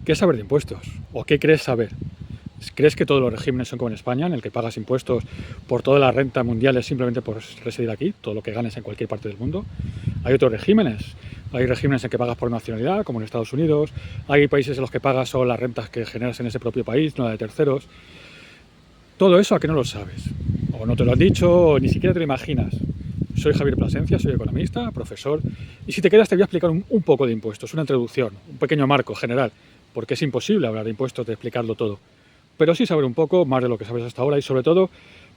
¿Qué saber de impuestos? ¿O qué crees saber? ¿Crees que todos los regímenes son como en España, en el que pagas impuestos por toda la renta mundial simplemente por residir aquí, todo lo que ganes en cualquier parte del mundo? Hay otros regímenes. Hay regímenes en que pagas por nacionalidad, como en Estados Unidos. Hay países en los que pagas solo las rentas que generas en ese propio país, no la de terceros. Todo eso, ¿a qué no lo sabes? O no te lo han dicho, o ni siquiera te lo imaginas. Soy Javier Plasencia, soy economista, profesor, y si te quedas te voy a explicar un poco de impuestos, una introducción, un pequeño marco general, porque es imposible hablar de impuestos, de explicarlo todo. Pero sí saber un poco más de lo que sabes hasta ahora y sobre todo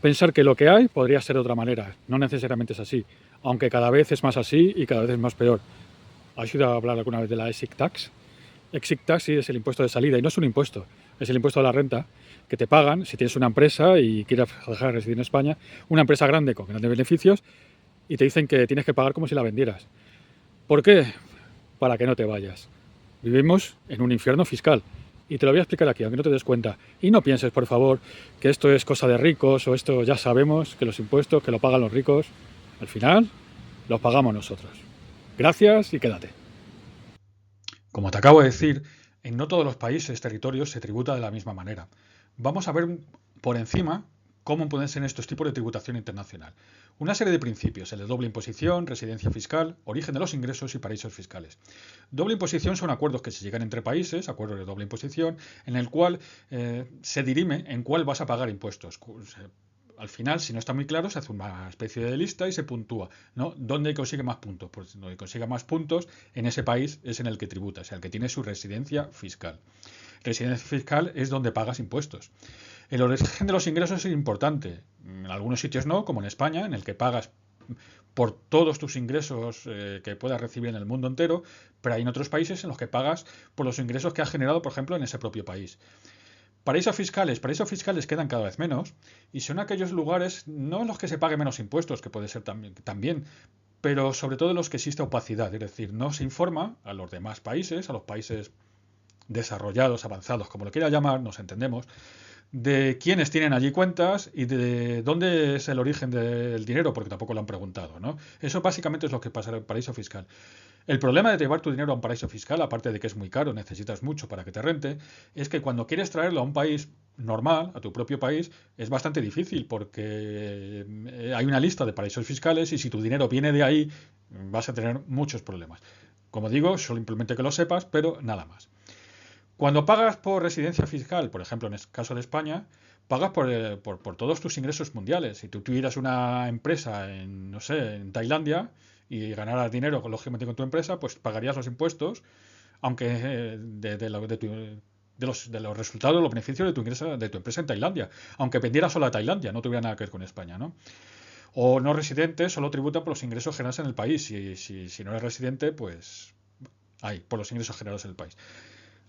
pensar que lo que hay podría ser de otra manera. No necesariamente es así, aunque cada vez es más así y cada vez es más peor. ¿Has oído hablar alguna vez de la exit tax? Exit tax sí es el impuesto de salida y no es un impuesto, es el impuesto de la renta que te pagan si tienes una empresa y quieres dejar de residir en España, una empresa grande con grandes beneficios y te dicen que tienes que pagar como si la vendieras. ¿Por qué? Para que no te vayas. Vivimos en un infierno fiscal. Y te lo voy a explicar aquí, aunque no te des cuenta. Y no pienses, por favor, que esto es cosa de ricos o esto ya sabemos, que los impuestos, que lo pagan los ricos. Al final, los pagamos nosotros. Gracias y quédate. Como te acabo de decir, en no todos los países, territorios, se tributa de la misma manera. Vamos a ver por encima cómo pueden ser estos tipos de tributación internacional. Una serie de principios, el de doble imposición, residencia fiscal, origen de los ingresos y paraísos fiscales. Doble imposición son acuerdos que se llegan entre países, acuerdos de doble imposición, en el cual se dirime en cuál vas a pagar impuestos. Al final, si no está muy claro, se hace una especie de lista y se puntúa, ¿no? ¿Dónde consigue más puntos? Pues donde consiga más puntos, en ese país es en el que tributa, o sea, el que tiene su residencia fiscal. Residencia fiscal es donde pagas impuestos. El origen de los ingresos es importante. En algunos sitios no, como en España, en el que pagas por todos tus ingresos que puedas recibir en el mundo entero, pero hay en otros países en los que pagas por los ingresos que has generado, por ejemplo, en ese propio país. Paraísos fiscales quedan cada vez menos y son aquellos lugares no en los que se pague menos impuestos, que puede ser también, pero sobre todo en los que existe opacidad, es decir, no se informa a los demás países, a los países desarrollados, avanzados, como lo quiera llamar, nos entendemos, de quiénes tienen allí cuentas y de dónde es el origen del dinero, porque tampoco lo han preguntado, ¿no? Eso básicamente es lo que pasa en el paraíso fiscal. El problema de llevar tu dinero a un paraíso fiscal, aparte de que es muy caro, necesitas mucho para que te rente, es que cuando quieres traerlo a un país normal, a tu propio país, es bastante difícil porque hay una lista de paraísos fiscales y si tu dinero viene de ahí, vas a tener muchos problemas. Como digo, simplemente que lo sepas, pero nada más. Cuando pagas por residencia fiscal, por ejemplo, en el caso de España, pagas por todos tus ingresos mundiales. Si tú tuvieras una empresa en, no sé, en Tailandia y ganaras dinero, lógicamente, con tu empresa, pues pagarías los impuestos, aunque de los resultados, los beneficios de tu empresa en Tailandia, aunque vendiera solo a Tailandia, no tuviera nada que ver con España, ¿no? O no residente solo tributa por los ingresos generados en el país. Si no eres residente, pues hay, por los ingresos generados en el país.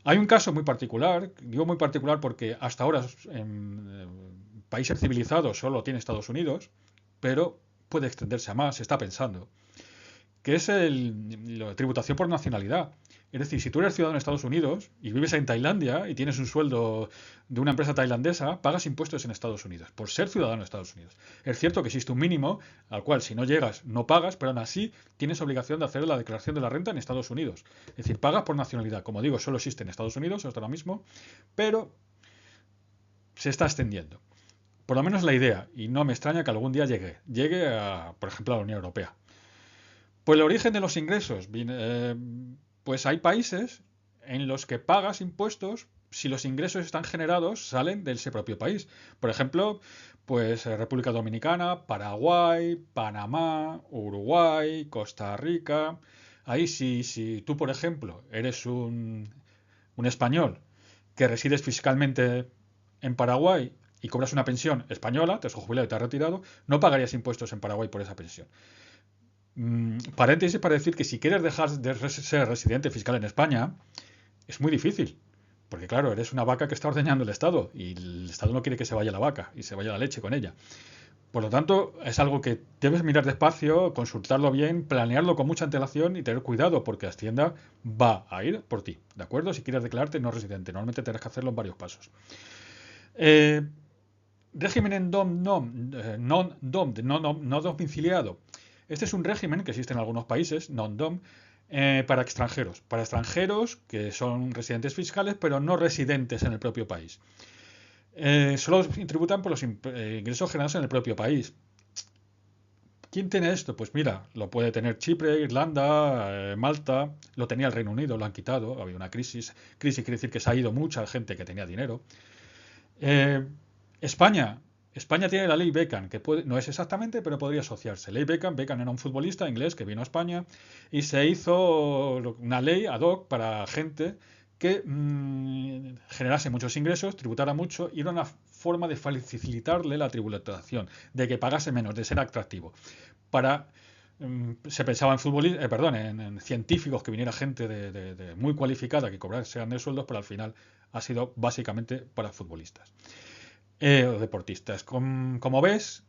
Hay un caso muy particular, digo muy particular porque hasta ahora en países civilizados solo tiene Estados Unidos, pero puede extenderse a más, se está pensando, que es la tributación por nacionalidad. Es decir, si tú eres ciudadano de Estados Unidos y vives en Tailandia y tienes un sueldo de una empresa tailandesa, pagas impuestos en Estados Unidos, por ser ciudadano de Estados Unidos. Es cierto que existe un mínimo al cual si no llegas no pagas, pero aún así tienes obligación de hacer la declaración de la renta en Estados Unidos. Es decir, pagas por nacionalidad. Como digo, solo existe en Estados Unidos hasta ahora mismo, pero se está extendiendo. Por lo menos la idea, y no me extraña que algún día llegue a, por ejemplo, a la Unión Europea. Pues el origen de los ingresos. Pues hay países en los que pagas impuestos si los ingresos están generados, salen de ese propio país. Por ejemplo, pues República Dominicana, Paraguay, Panamá, Uruguay, Costa Rica. Ahí sí, si tú, por ejemplo, eres un español que resides fiscalmente en Paraguay y cobras una pensión española, te has jubilado y te has retirado, no pagarías impuestos en Paraguay por esa pensión. Paréntesis para decir que si quieres dejar de ser residente fiscal en España, es muy difícil. Porque claro, eres una vaca que está ordeñando el Estado y el Estado no quiere que se vaya la vaca y se vaya la leche con ella. Por lo tanto, es algo que debes mirar despacio, consultarlo bien, planearlo con mucha antelación y tener cuidado porque Hacienda va a ir por ti, ¿de acuerdo? Si quieres declararte no residente, normalmente tendrás que hacerlo en varios pasos. Eh, régimen en non-dom, no domiciliado. Este es un régimen que existe en algunos países, non-dom, para extranjeros que son residentes fiscales, pero no residentes en el propio país. Solo tributan por los ingresos generados en el propio país. ¿Quién tiene esto? Pues mira, lo puede tener Chipre, Irlanda, Malta, lo tenía el Reino Unido, lo han quitado, había una crisis. Crisis quiere decir que se ha ido mucha gente que tenía dinero. Eh, España. España tiene la ley Beckham, que no es exactamente, pero podría asociarse. Ley Beckham, Beckham era un futbolista inglés que vino a España y se hizo una ley ad hoc para gente que generase muchos ingresos, tributara mucho y era una forma de facilitarle la tributación, de que pagase menos, de ser atractivo. Para se pensaba en en científicos, que viniera gente muy cualificada que cobrase grandes sueldos, pero al final ha sido básicamente para futbolistas o deportistas. Como ves,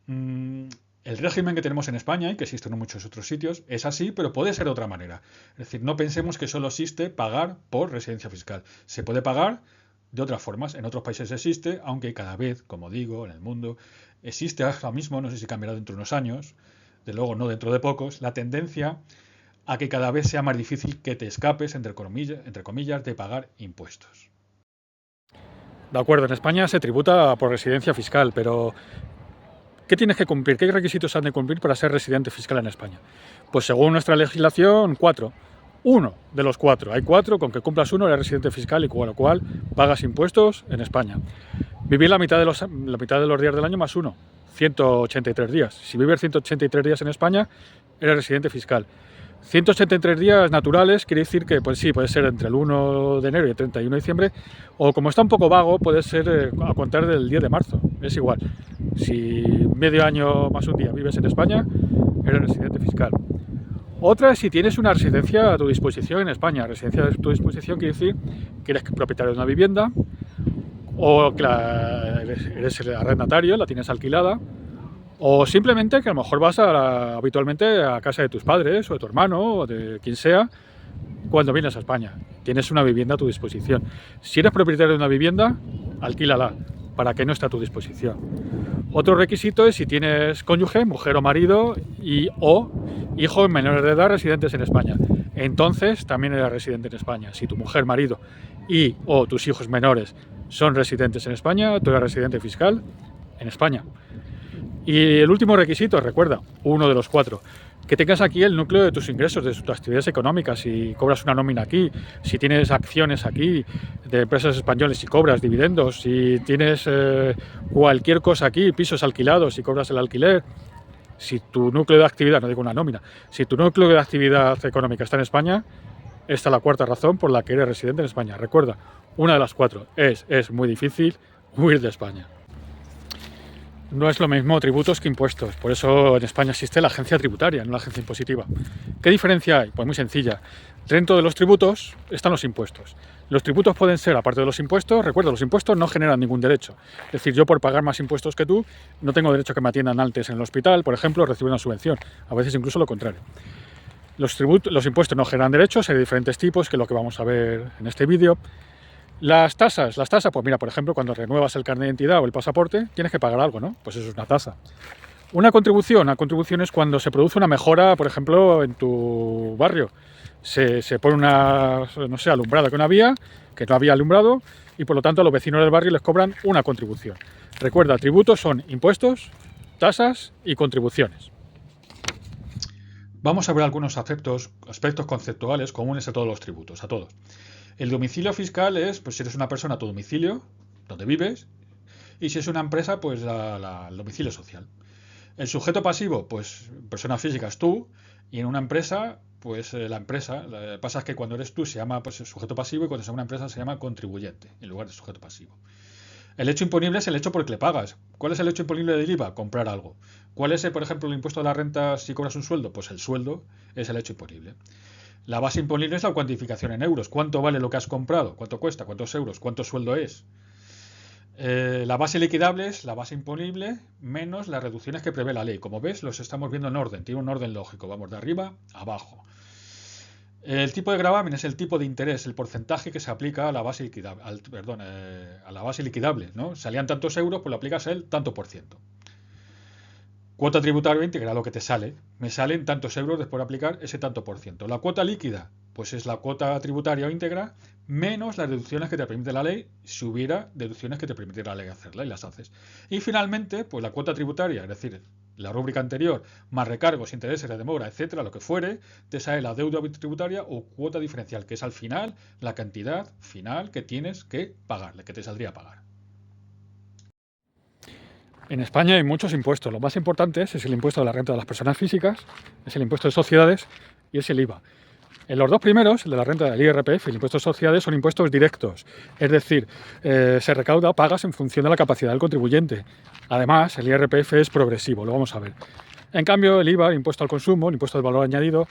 el régimen que tenemos en España y que existe en muchos otros sitios es así, pero puede ser de otra manera. Es decir, no pensemos que solo existe pagar por residencia fiscal. Se puede pagar de otras formas. En otros países existe, aunque cada vez, como digo, en el mundo existe ahora mismo, no sé si cambiará dentro de unos años, de luego no dentro de pocos, la tendencia a que cada vez sea más difícil que te escapes, entre comillas, de pagar impuestos. De acuerdo, en España se tributa por residencia fiscal, pero ¿qué tienes que cumplir? ¿Qué requisitos han de cumplir para ser residente fiscal en España? Pues según nuestra legislación, 4. Uno de los 4. Hay 4, con que cumplas uno eres residente fiscal y con lo cual pagas impuestos en España. Vivir la mitad de los días del año más 1, 183 días. Si vives 183 días en España, eres residente fiscal. 183 días naturales quiere decir que pues sí, puede ser entre el 1 de enero y el 31 de diciembre, o como está un poco vago, puede ser a contar del 10 de marzo. Es igual. Si medio año más un día vives en España, eres residente fiscal. Otra es si tienes una residencia a tu disposición en España. Residencia a tu disposición quiere decir que eres propietario de una vivienda o que eres el arrendatario, la tienes alquilada, o simplemente que a lo mejor vas habitualmente a casa de tus padres o de tu hermano o de quien sea cuando vienes a España. Tienes una vivienda a tu disposición. Si eres propietario de una vivienda, alquílala para que no esté a tu disposición. Otro requisito es si tienes cónyuge, mujer o marido o hijos menores de edad residentes en España. Entonces también eres residente en España. Si tu mujer, marido o tus hijos menores son residentes en España, tú eres residente fiscal en España. Y el último requisito, recuerda, uno de los 4, que tengas aquí el núcleo de tus ingresos, de tus actividades económicas, si cobras una nómina aquí, si tienes acciones aquí de empresas españolas, si cobras dividendos, si tienes cualquier cosa aquí, pisos alquilados, si cobras el alquiler, si tu núcleo de actividad, no digo una nómina, si tu núcleo de actividad económica está en España, esta es la 4ª razón por la que eres residente en España. Recuerda, una de las 4, es muy difícil huir de España. No es lo mismo tributos que impuestos, por eso en España existe la agencia tributaria, no la agencia impositiva. ¿Qué diferencia hay? Pues muy sencilla. Dentro de los tributos están los impuestos. Los tributos pueden ser, aparte de los impuestos, recuerda, los impuestos no generan ningún derecho. Es decir, yo por pagar más impuestos que tú, no tengo derecho a que me atiendan antes en el hospital, por ejemplo, recibir una subvención. A veces incluso lo contrario. Los impuestos no generan derechos, hay diferentes tipos, que es lo que vamos a ver en este vídeo. Las tasas, pues mira, por ejemplo, cuando renuevas el carnet de identidad o el pasaporte, tienes que pagar algo, ¿no? Pues eso es una tasa. Una contribución es cuando se produce una mejora, por ejemplo, en tu barrio. Se pone una, no sé, alumbrada que no había alumbrado, y por lo tanto a los vecinos del barrio les cobran una contribución. Recuerda, tributos son impuestos, tasas y contribuciones. Vamos a ver algunos aspectos conceptuales comunes a todos los tributos, a todos. El domicilio fiscal es, pues si eres una persona, tu domicilio, donde vives, y si es una empresa, pues el domicilio social. El sujeto pasivo, pues personas físicas tú, y en una empresa, pues la empresa. Lo que pasa es que cuando eres tú se llama pues sujeto pasivo y cuando es una empresa se llama contribuyente, en lugar de sujeto pasivo. El hecho imponible es el hecho por el que le pagas. ¿Cuál es el hecho imponible del IVA? Comprar algo. ¿Cuál es, por ejemplo, el impuesto de la renta si cobras un sueldo? Pues el sueldo es el hecho imponible. La base imponible es la cuantificación en euros. ¿Cuánto vale lo que has comprado? ¿Cuánto cuesta? ¿Cuántos euros? ¿Cuánto sueldo es? La base liquidable es la base imponible menos las reducciones que prevé la ley. Como ves, los estamos viendo en orden. Tiene un orden lógico. Vamos de arriba a abajo. El tipo de gravamen es el tipo de interés, el porcentaje que se aplica a la base liquidable. A la base liquidable, ¿no? Salían tantos euros, pues lo aplicas el tanto por ciento. Cuota tributaria íntegra, lo que te sale. Me salen tantos euros después de aplicar ese tanto por ciento. La cuota líquida, pues es la cuota tributaria íntegra menos las deducciones que te permite la ley, si hubiera deducciones que te permitiera la ley hacerla y las haces. Y finalmente, pues la cuota tributaria, es decir, la rúbrica anterior, más recargos, intereses, de demora, etcétera, lo que fuere, te sale la deuda tributaria o cuota diferencial, que es al final la cantidad final que tienes que pagar, la que te saldría a pagar. En España hay muchos impuestos. Los más importantes es el impuesto de la renta de las personas físicas, es el impuesto de sociedades y es el IVA. En los dos primeros, el de la renta del IRPF y el impuesto de sociedades, son impuestos directos. Es decir, se recauda pagas en función de la capacidad del contribuyente. Además, el IRPF es progresivo, lo vamos a ver. En cambio, el IVA, el impuesto al consumo, el impuesto del valor añadido,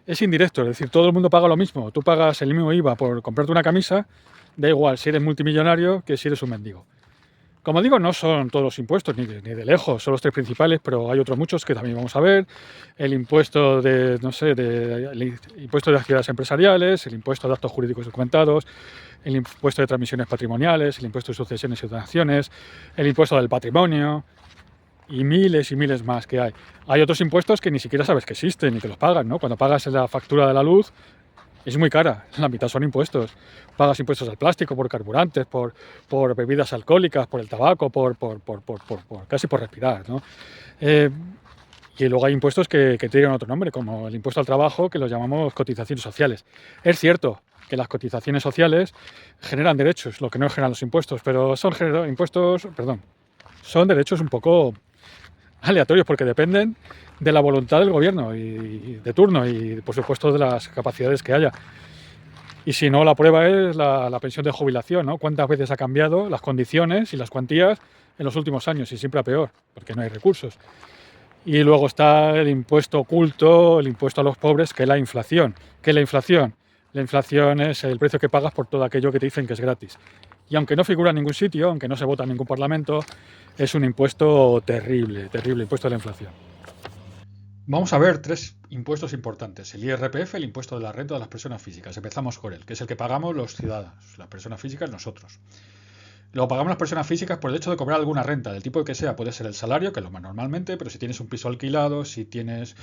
es indirecto. Es decir, todo el mundo paga lo mismo. Tú pagas el mismo IVA por comprarte una camisa, da igual si eres multimillonario que si eres un mendigo. Como digo, no son todos los impuestos, ni de lejos, son los tres principales, pero hay otros muchos que también vamos a ver. El impuesto de, no sé, el impuesto de actividades empresariales, el impuesto de actos jurídicos documentados, el impuesto de transmisiones patrimoniales, el impuesto de sucesiones y donaciones, el impuesto del patrimonio y miles más que hay. Hay otros impuestos que ni siquiera sabes que existen ni que los pagan, ¿no? Cuando pagas la factura de la luz, es muy cara, la mitad son impuestos. Pagas impuestos al plástico, por carburantes, por bebidas alcohólicas, por el tabaco, casi por respirar, ¿no? Y luego hay impuestos que tienen otro nombre, como el impuesto al trabajo, que los llamamos cotizaciones sociales. Es cierto que las cotizaciones sociales generan derechos, lo que no generan los impuestos, pero son derechos un poco aleatorios porque dependen de la voluntad del gobierno y de turno y, por supuesto, de las capacidades que haya. Y si no, la prueba es la pensión de jubilación, ¿no? ¿Cuántas veces ha cambiado las condiciones y las cuantías en los últimos años? Y siempre a peor, porque no hay recursos. Y luego está el impuesto oculto, el impuesto a los pobres, que es la inflación. ¿Qué es la inflación? La inflación es el precio que pagas por todo aquello que te dicen que es gratis. Y aunque no figura en ningún sitio, aunque no se vota en ningún parlamento, es un impuesto terrible, impuesto de la inflación. Vamos a ver tres impuestos importantes. El IRPF, el impuesto de la renta de las personas físicas. Empezamos con él, que es el que pagamos los ciudadanos, las personas físicas, nosotros. Lo pagamos las personas físicas por el hecho de cobrar alguna renta, del tipo que sea. Puede ser el salario, que es lo más normalmente, pero si tienes un piso alquilado, si tienes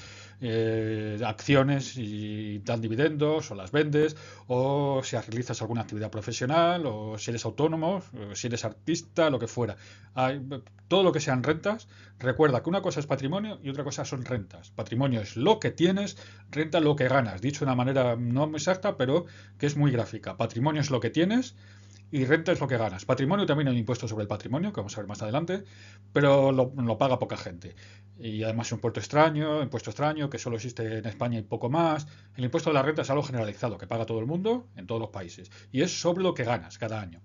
acciones y dan dividendos o las vendes, o si realizas alguna actividad profesional, o si eres autónomo, o si eres artista, lo que fuera. Todo lo que sean rentas, recuerda que una cosa es patrimonio y otra cosa son rentas. Patrimonio es lo que tienes, renta lo que ganas. Dicho de una manera no exacta, pero que es muy gráfica. Patrimonio es lo que tienes y renta es lo que ganas. Patrimonio también hay un impuesto sobre el patrimonio, que vamos a ver más adelante, pero lo paga poca gente. Y además es un impuesto extraño, que solo existe en España y poco más. El impuesto de la renta es algo generalizado, que paga todo el mundo en todos los países. Y es sobre lo que ganas cada año.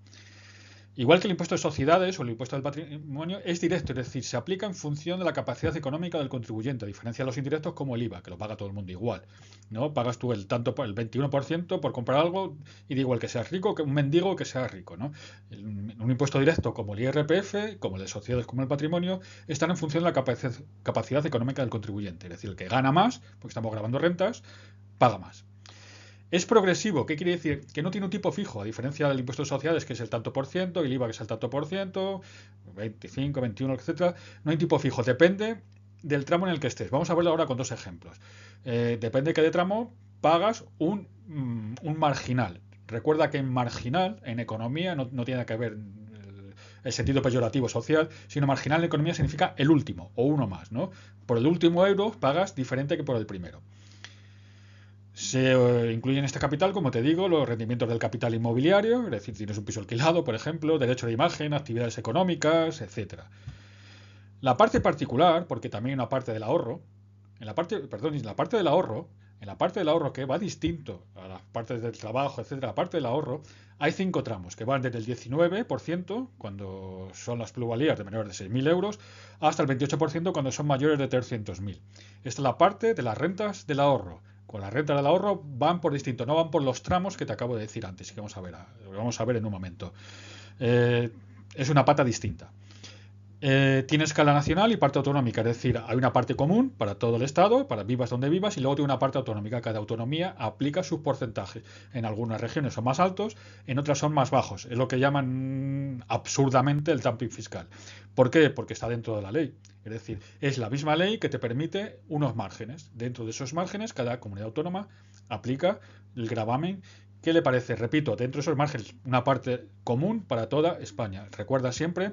Igual que el impuesto de sociedades o el impuesto del patrimonio es directo, es decir, se aplica en función de la capacidad económica del contribuyente, a diferencia de los indirectos como el IVA, que lo paga todo el mundo igual, ¿no? Pagas tú el 21% por comprar algo y da igual que seas rico que un mendigo que sea rico, ¿no? Un impuesto directo como el IRPF, como el de sociedades como el patrimonio, están en función de la capacidad económica del contribuyente, es decir, el que gana más, porque estamos grabando rentas, paga más. Es progresivo, ¿qué quiere decir? Que no tiene un tipo fijo, a diferencia del impuesto de sociedades, que es el tanto por ciento, y el IVA, que es el tanto por ciento, 25, 21, etcétera. No hay tipo fijo, depende del tramo en el que estés. Vamos a verlo ahora con dos ejemplos. Depende de qué tramo pagas un marginal. Recuerda que en marginal, en economía, no tiene que ver el sentido peyorativo social, sino marginal en economía significa el último, o uno más, ¿no? Por el último euro pagas diferente que por el primero. Se incluye en este capital, como te digo, los rendimientos del capital inmobiliario, es decir, tienes un piso alquilado, por ejemplo, derecho de imagen, actividades económicas, etcétera. La parte particular, porque también hay una parte del ahorro, en la parte del ahorro que va distinto a las partes del trabajo, etcétera, la parte del ahorro, hay 5 tramos que van desde el 19%, cuando son las plusvalías de menores de 6.000 euros, hasta el 28% cuando son mayores de 300.000. Esta es la parte de las rentas del ahorro. Con la renta del ahorro van por distinto, no van por los tramos que te acabo de decir antes, que vamos a ver en un momento. Es una pata distinta. Tiene escala nacional y parte autonómica, es decir, hay una parte común para todo el Estado, para vivas donde vivas, y luego tiene una parte autonómica. Cada autonomía aplica sus porcentajes. En algunas regiones son más altos, en otras son más bajos. Es lo que llaman absurdamente el dumping fiscal. ¿Por qué? Porque está dentro de la ley. Es decir, es la misma ley que te permite unos márgenes. Dentro de esos márgenes, cada comunidad autónoma aplica el gravamen. ¿Qué le parece? Repito, dentro de esos márgenes, una parte común para toda España. Recuerda siempre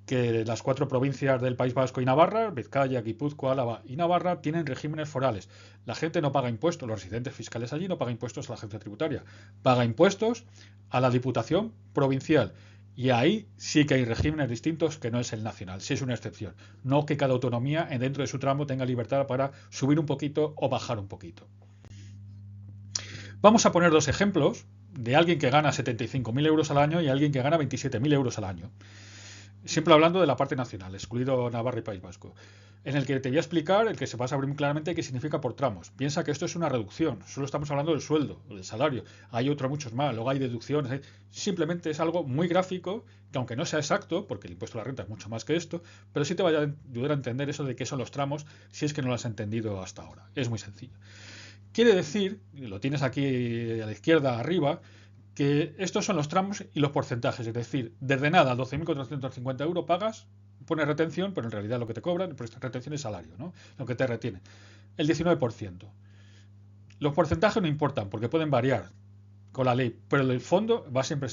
que las 4 provincias del País Vasco y Navarra, Vizcaya, Guipúzcoa, Álava y Navarra, tienen regímenes forales. La gente no paga impuestos, los residentes fiscales allí no pagan impuestos a la agencia tributaria, paga impuestos a la Diputación Provincial. Y ahí sí que hay regímenes distintos que no es el nacional, sí es una excepción. No que cada autonomía dentro de su tramo tenga libertad para subir un poquito o bajar un poquito. Vamos a poner 2 ejemplos de alguien que gana 75.000 euros al año y alguien que gana 27.000 euros al año. Siempre hablando de la parte nacional, excluido Navarra y País Vasco, en el que te voy a explicar, el que se va a saber muy claramente qué significa por tramos. Piensa que esto es una reducción, solo estamos hablando del sueldo, del salario. Hay otros muchos más, luego hay deducciones. Simplemente es algo muy gráfico, que aunque no sea exacto, porque el impuesto a la renta es mucho más que esto, pero sí te va a ayudar a entender eso de qué son los tramos, si es que no lo has entendido hasta ahora. Es muy sencillo. Quiere decir, y lo tienes aquí a la izquierda arriba, que estos son los tramos y los porcentajes, es decir, desde nada a 12.450 euros pagas, pones retención, pero en realidad lo que te cobran, pues retención es salario, ¿no? Lo que te retiene, el 19%. Los porcentajes no importan porque pueden variar con la ley, pero el fondo va siempre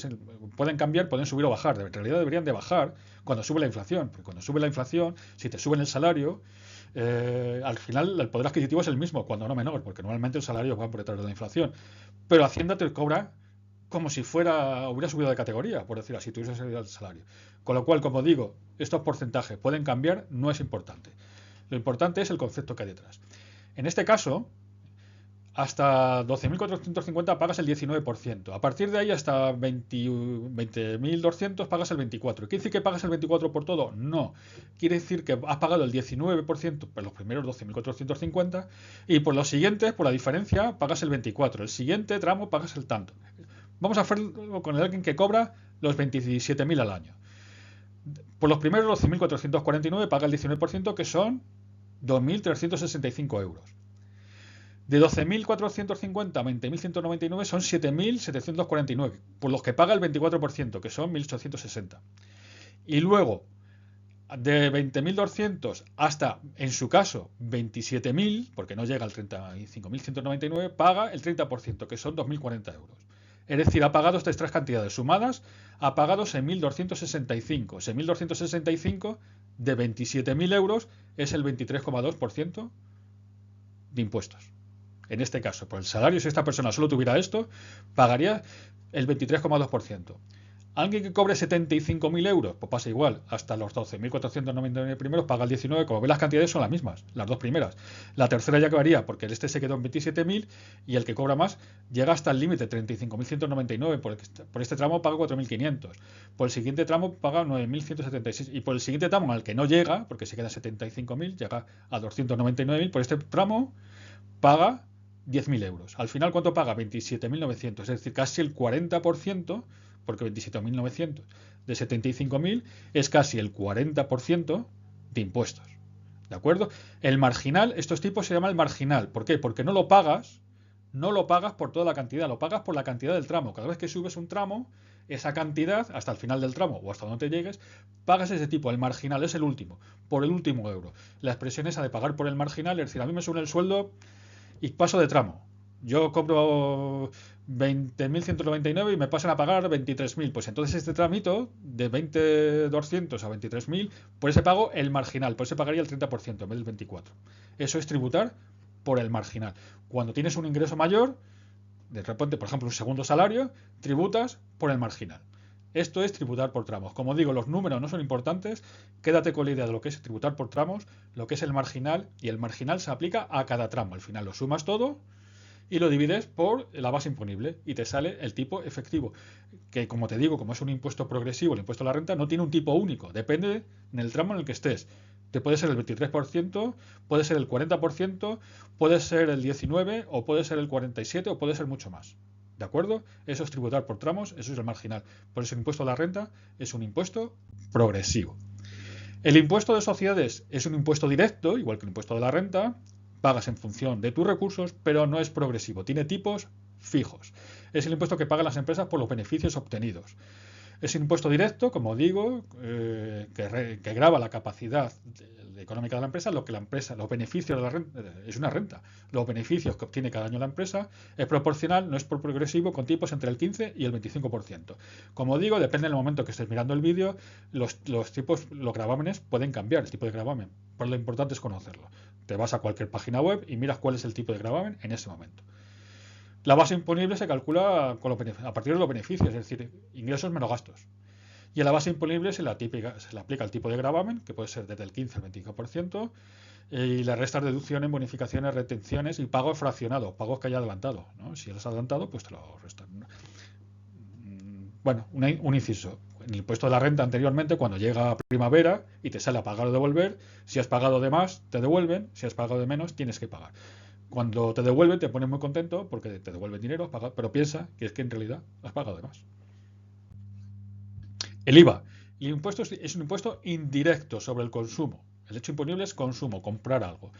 pueden cambiar, pueden subir o bajar. En realidad deberían de bajar cuando sube la inflación, porque cuando sube la inflación, si te suben el salario, al final el poder adquisitivo es el mismo, cuando no menor, porque normalmente el salario va por detrás de la inflación. Pero Hacienda te cobra como si hubiera subido de categoría, por decir así, tuviese subido el salario. Con lo cual, como digo, estos porcentajes pueden cambiar, no es importante. Lo importante es el concepto que hay detrás. En este caso, hasta 12.450 pagas el 19%. A partir de ahí, hasta 20.200 pagas el 24%. ¿Quiere decir que pagas el 24% por todo? No. Quiere decir que has pagado el 19% por los primeros 12.450 y por los siguientes, por la diferencia, pagas el 24%. El siguiente tramo pagas el tanto. Vamos a hacerlo con alguien que cobra los 27.000 al año. Por los primeros 12.449 paga el 19%, que son 2.365 euros. De 12.450 a 20.199 son 7.749, por los que paga el 24%, que son 1.860. Y luego, de 20.200 hasta, en su caso, 27.000, porque no llega al 35.199, paga el 30%, que son 2.040 euros. Es decir, ha pagado estas 3 cantidades sumadas, ha pagado 6.265. 6.265 de 27.000 euros es el 23,2% de impuestos. En este caso, por el salario, si esta persona solo tuviera esto, pagaría el 23,2%. Alguien que cobre 75.000 euros, pues pasa igual, hasta los 12.499 primeros paga el 19%, como ven las cantidades son las mismas, las 2 primeras. La tercera ya acabaría porque este se quedó en 27.000 y el que cobra más llega hasta el límite, 35.199, por este tramo paga 4.500, por el siguiente tramo paga 9.176 y por el siguiente tramo al que no llega, porque se queda en 75.000, llega a 299.000, por este tramo paga 10.000 euros. Al final, ¿cuánto paga? 27.900, es decir, casi el 40%, porque 27.900 de 75.000 es casi el 40% de impuestos. ¿De acuerdo? El marginal, estos tipos se llama el marginal. ¿Por qué? Porque no lo pagas por toda la cantidad, lo pagas por la cantidad del tramo. Cada vez que subes un tramo, esa cantidad, hasta el final del tramo o hasta donde te llegues, pagas ese tipo. El marginal es el último, por el último euro. La expresión esa de pagar por el marginal, es decir, a mí me sube el sueldo y paso de tramo. Yo cobro 20.199 y me pasan a pagar 23.000. Pues entonces este tramito de 20.200 a 23.000, por ese pago el marginal, por ese pagaría el 30% en vez del 24%. Eso es tributar por el marginal. Cuando tienes un ingreso mayor, de repente, por ejemplo, un segundo salario, tributas por el marginal. Esto es tributar por tramos. Como digo, los números no son importantes. Quédate con la idea de lo que es tributar por tramos, lo que es el marginal, y el marginal se aplica a cada tramo. Al final lo sumas todo y lo divides por la base imponible y te sale el tipo efectivo, que como te digo, como es un impuesto progresivo, el impuesto a la renta no tiene un tipo único, depende del tramo en el que estés. Te puede ser el 23%, puede ser el 40%, puede ser el 19% o puede ser el 47% o puede ser mucho más. ¿De acuerdo? Eso es tributar por tramos, eso es el marginal. Por eso el impuesto a la renta es un impuesto progresivo. El impuesto de sociedades es un impuesto directo, igual que el impuesto de la renta, pagas en función de tus recursos, pero no es progresivo, tiene tipos fijos. Es el impuesto que pagan las empresas por los beneficios obtenidos. Es un impuesto directo, como digo, que grava la capacidad económica de la empresa, los beneficios de la renta, es una renta. Los beneficios que obtiene cada año la empresa es proporcional, no es progresivo, con tipos entre el 15 y el 25%. Como digo, depende del momento que estés mirando el vídeo, los gravámenes pueden cambiar, el tipo de gravamen. Pero lo importante es conocerlo. Te vas a cualquier página web y miras cuál es el tipo de gravamen en ese momento. La base imponible se calcula a partir de los beneficios, es decir, ingresos menos gastos. Y en la base imponible se le aplica el tipo de gravamen, que puede ser desde el 15 al 25%, y le restas deducciones, bonificaciones, retenciones y pagos fraccionados, pagos que haya adelantado, ¿no? Si los has adelantado, pues te lo restan. Bueno, un inciso. En el impuesto de la renta anteriormente, cuando llega primavera y te sale a pagar o devolver, si has pagado de más, te devuelven, si has pagado de menos, tienes que pagar. Cuando te devuelven, te pones muy contento porque te devuelven dinero, pero piensa que es que en realidad has pagado de más. El IVA. El impuesto es un impuesto indirecto sobre el consumo. El hecho imponible es consumo, comprar algo.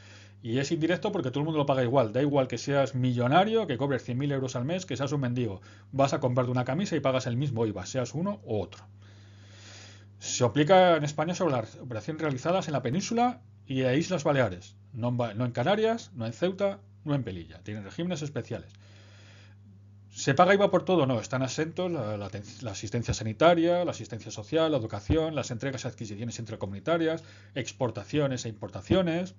Y es indirecto porque todo el mundo lo paga igual. Da igual que seas millonario, que cobres 100.000 euros al mes, que seas un mendigo. Vas a comprarte una camisa y pagas el mismo IVA, seas uno u otro. Se aplica en España sobre las operaciones realizadas en la península y en Islas Baleares. No en Canarias, no en Ceuta, no en Melilla. Tienen regímenes especiales. ¿Se paga IVA por todo? No, están exentos la asistencia sanitaria, la asistencia social, la educación, las entregas y adquisiciones intracomunitarias, exportaciones e importaciones.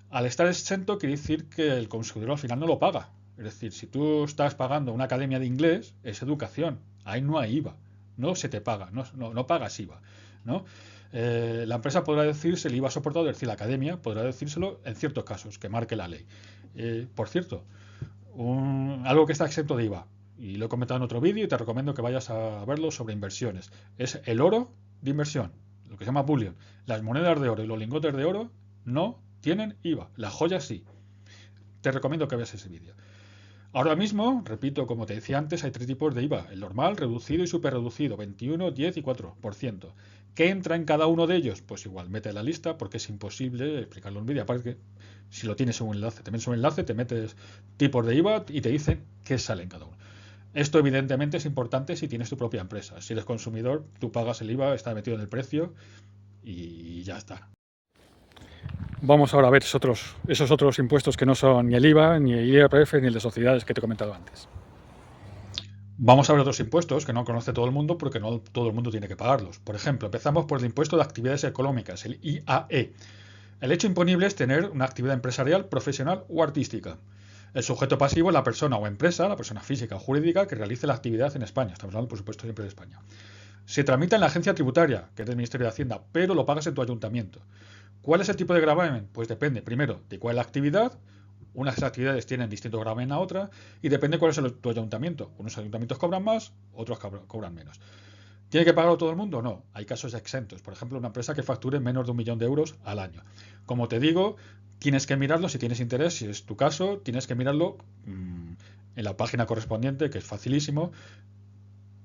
Al estar exento quiere decir que el consumidor al final no lo paga. Es decir, si tú estás pagando una academia de inglés, es educación, ahí no hay IVA, no se te paga, no pagas IVA, ¿no? La empresa podrá decirse el IVA soportado, es decir, la academia podrá decírselo en ciertos casos, que marque la ley. Por cierto, algo que está exento de IVA, y lo he comentado en otro vídeo y te recomiendo que vayas a verlo sobre inversiones, es el oro de inversión, lo que se llama bullion. Las monedas de oro y los lingotes de oro no tienen IVA, las joyas sí. Te recomiendo que veas ese vídeo. Ahora mismo, repito, como te decía antes, hay tres tipos de IVA, el normal, reducido y superreducido, 21, 10 y 4%. ¿Qué entra en cada uno de ellos? Pues igual, mete la lista porque es imposible explicarlo en vídeo. Aparte que si lo tienes en un enlace, te metes un enlace, te metes tipos de IVA y te dicen qué sale en cada uno. Esto evidentemente es importante si tienes tu propia empresa. Si eres consumidor, tú pagas el IVA, está metido en el precio y ya está. Vamos ahora a ver esos otros impuestos que no son ni el IVA, ni el IRPF, ni el de sociedades que te he comentado antes. Vamos a ver otros impuestos que no conoce todo el mundo porque no todo el mundo tiene que pagarlos. Por ejemplo, empezamos por el impuesto de actividades económicas, el IAE. El hecho imponible es tener una actividad empresarial, profesional o artística. El sujeto pasivo es la persona o empresa, la persona física o jurídica que realice la actividad en España. Estamos hablando, por supuesto, siempre de España. Se tramita en la agencia tributaria, que es del Ministerio de Hacienda, pero lo pagas en tu ayuntamiento. ¿Cuál es el tipo de gravamen? Pues depende, primero, de cuál es la actividad. Unas actividades tienen distinto gravamen a otra y depende cuál es tu ayuntamiento. Unos ayuntamientos cobran más, otros cobran menos. ¿Tiene que pagarlo todo el mundo? No, hay casos exentos. Por ejemplo, una empresa que facture menos de 1 millón de euros al año. Como te digo, tienes que mirarlo si tienes interés, si es tu caso, tienes que mirarlo en la página correspondiente, que es facilísimo.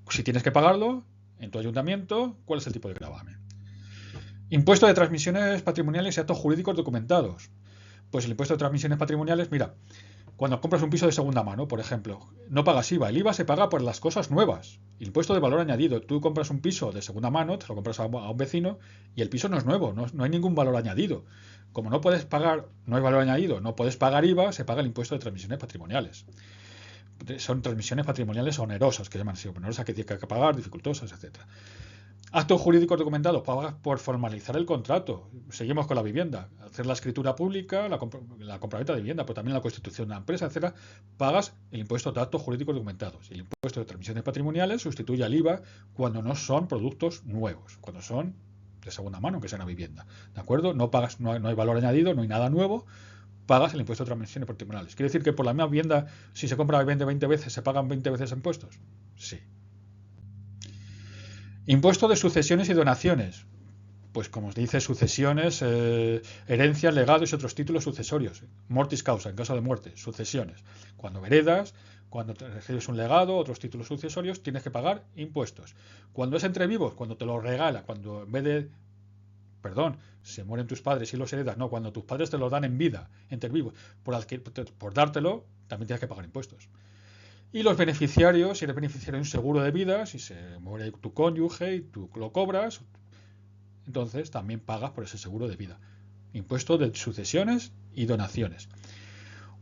Si tienes que pagarlo en tu ayuntamiento, ¿cuál es el tipo de gravamen? Impuesto de transmisiones patrimoniales y actos jurídicos documentados. Pues el impuesto de transmisiones patrimoniales, mira, cuando compras un piso de segunda mano, por ejemplo, no pagas IVA. El IVA se paga por las cosas nuevas. Impuesto de valor añadido. Tú compras un piso de segunda mano, te lo compras a un vecino y el piso no es nuevo, no hay ningún valor añadido. Como no puedes pagar, no hay valor añadido, no puedes pagar IVA, se paga el impuesto de transmisiones patrimoniales. Son transmisiones patrimoniales onerosas, que llaman así, onerosas que tienes que pagar, dificultosas, etcétera. Actos jurídicos documentados, pagas por formalizar el contrato. Seguimos con la vivienda. Hacer la escritura pública, la compraventa de vivienda, pero también la constitución de la empresa, etcétera. Pagas el impuesto de actos jurídicos documentados. Y el impuesto de transmisiones patrimoniales sustituye al IVA cuando no son productos nuevos, cuando son de segunda mano, que sea una vivienda. ¿De acuerdo? No pagas, no hay valor añadido, no hay nada nuevo. Pagas el impuesto de transmisiones patrimoniales. ¿Quiere decir que por la misma vivienda, si se compra 20 veces, se pagan 20 veces impuestos? Sí. Impuesto de sucesiones y donaciones. Pues como os dice, sucesiones, herencias, legados y otros títulos sucesorios. Mortis causa, en caso de muerte, sucesiones. Cuando heredas, cuando recibes un legado, otros títulos sucesorios, tienes que pagar impuestos. Cuando es entre vivos, cuando te lo regala, cuando en vez de perdón, se mueren tus padres y los heredas, no, cuando tus padres te los dan en vida, entre vivos, por dártelo, también tienes que pagar impuestos. Y los beneficiarios, si eres beneficiario de un seguro de vida, si se muere tu cónyuge y tú lo cobras, entonces también pagas por ese seguro de vida. Impuesto de sucesiones y donaciones.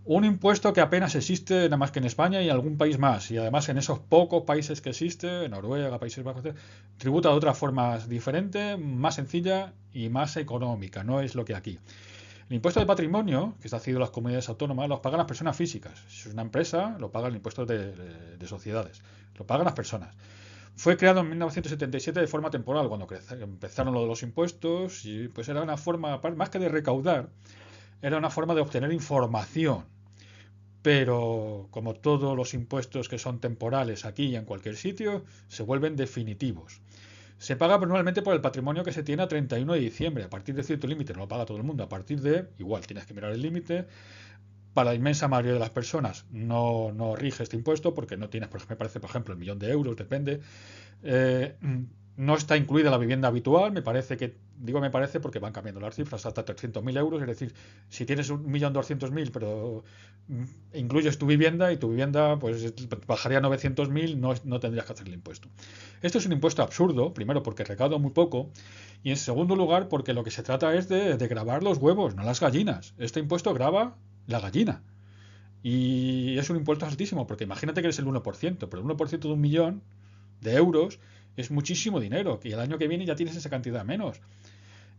Un impuesto que apenas existe nada más que en España y en algún país más. Y además en esos pocos países que existe, Noruega, Países Bajos, tributa de otra forma diferente, más sencilla y más económica. No es lo que aquí. El impuesto de patrimonio, que está haciendo las comunidades autónomas, lo pagan las personas físicas. Si es una empresa, lo pagan el impuesto de sociedades. Lo pagan las personas. Fue creado en 1977 de forma temporal, cuando empezaron lo de los impuestos, y pues era una forma, más que de recaudar, era una forma de obtener información. Pero como todos los impuestos que son temporales aquí y en cualquier sitio, se vuelven definitivos. Se paga normalmente por el patrimonio que se tiene a 31 de diciembre. A partir de cierto límite no lo paga todo el mundo. A partir de, igual tienes que mirar el límite. Para la inmensa mayoría de las personas no rige este impuesto porque no tienes, me parece, por ejemplo, el 1.000.000 euros, depende. No está incluida la vivienda habitual, me parece me parece porque van cambiando las cifras hasta 300.000 euros, es decir, si tienes 1.200.000 pero incluyes tu vivienda y tu vivienda pues bajaría a 900.000, no tendrías que hacer el impuesto. Esto es un impuesto absurdo, primero porque recauda muy poco y en segundo lugar porque lo que se trata es de gravar los huevos, no las gallinas. Este impuesto grava la gallina. Y es un impuesto altísimo, porque imagínate que eres el 1%, pero el 1% de 1.000.000 de euros es muchísimo dinero, que el año que viene ya tienes esa cantidad menos.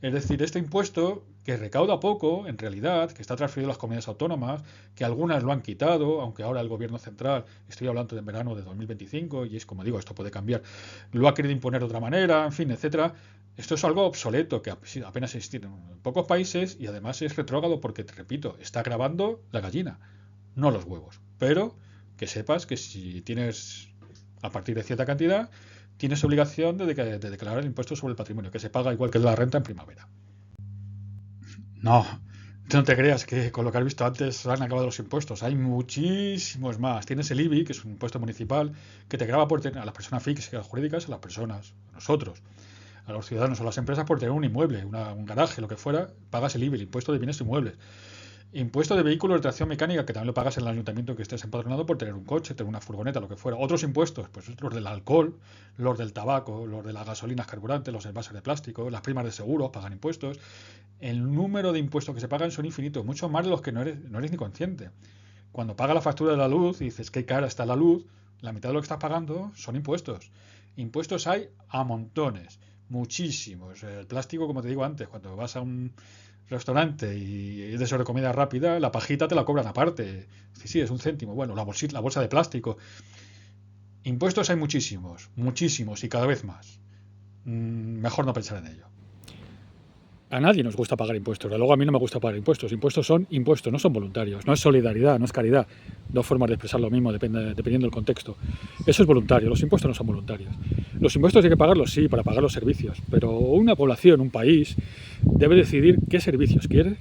Es decir, este impuesto, que recauda poco, en realidad, que está transferido a las comunidades autónomas, que algunas lo han quitado, aunque ahora el gobierno central, estoy hablando de verano de 2025, y es como digo, esto puede cambiar, lo ha querido imponer de otra manera, en fin, etcétera. Esto es algo obsoleto, que apenas existe en pocos países, y además es retrógrado porque, te repito, está grabando la gallina, no los huevos. Pero que sepas que si tienes, a partir de cierta cantidad, tienes obligación de declarar el impuesto sobre el patrimonio, que se paga igual que la renta en primavera. No te creas que con lo que has visto antes han acabado los impuestos. Hay muchísimos más. Tienes el IBI, que es un impuesto municipal, que te grava a las personas físicas, jurídicas, a las personas, a nosotros, a los ciudadanos o a las empresas por tener un inmueble, un garaje, lo que fuera, pagas el IBI, el impuesto de bienes inmuebles. Impuesto de vehículos de tracción mecánica, que también lo pagas en el ayuntamiento que estés empadronado por tener un coche, tener una furgoneta, lo que fuera. Otros impuestos, pues los del alcohol, los del tabaco, los de las gasolinas carburantes, los envases de plástico, las primas de seguros pagan impuestos. El número de impuestos que se pagan son infinitos, mucho más de los que no eres ni consciente. Cuando pagas la factura de la luz y dices qué cara está la luz, la mitad de lo que estás pagando son impuestos. Impuestos hay a montones, muchísimos. El plástico, como te digo antes, cuando vas a un restaurante y es de sobre comida rápida, la pajita te la cobran aparte. Sí, es un céntimo. Bueno, la bolsa de plástico. Impuestos hay muchísimos, muchísimos y cada vez más. Mejor no pensar en ello. A nadie nos gusta pagar impuestos. Luego a mí no me gusta pagar impuestos. Impuestos, no son voluntarios. No es solidaridad, no es caridad. Dos formas de expresar lo mismo dependiendo del contexto. Eso es voluntario. Los impuestos no son voluntarios. Los impuestos hay que pagarlos, sí, para pagar los servicios. Pero una población, un país, debe decidir qué servicios quiere,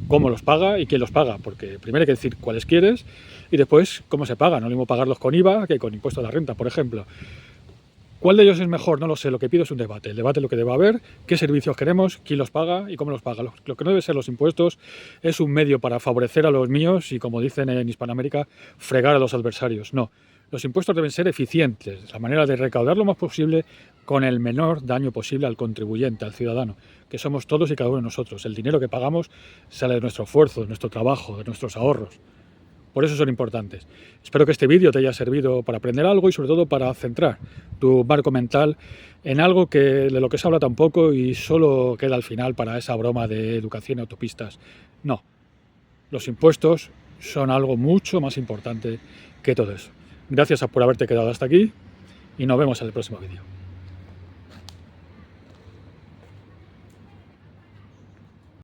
cómo los paga y quién los paga. Porque primero hay que decir cuáles quieres y después cómo se pagan. No es lo mismo pagarlos con IVA que con impuesto a la renta, por ejemplo. ¿Cuál de ellos es mejor? No lo sé, lo que pido es un debate. El debate es lo que debe haber, qué servicios queremos, quién los paga y cómo los paga. Lo que no debe ser los impuestos es un medio para favorecer a los míos y, como dicen en Hispanoamérica, fregar a los adversarios. No, los impuestos deben ser eficientes, la manera de recaudar lo más posible con el menor daño posible al contribuyente, al ciudadano, que somos todos y cada uno de nosotros. El dinero que pagamos sale de nuestro esfuerzo, de nuestro trabajo, de nuestros ahorros. Por eso son importantes. Espero que este vídeo te haya servido para aprender algo y sobre todo para centrar tu marco mental en algo de lo que se habla tan poco y solo queda al final para esa broma de educación y autopistas. No, los impuestos son algo mucho más importante que todo eso. Gracias por haberte quedado hasta aquí y nos vemos en el próximo vídeo.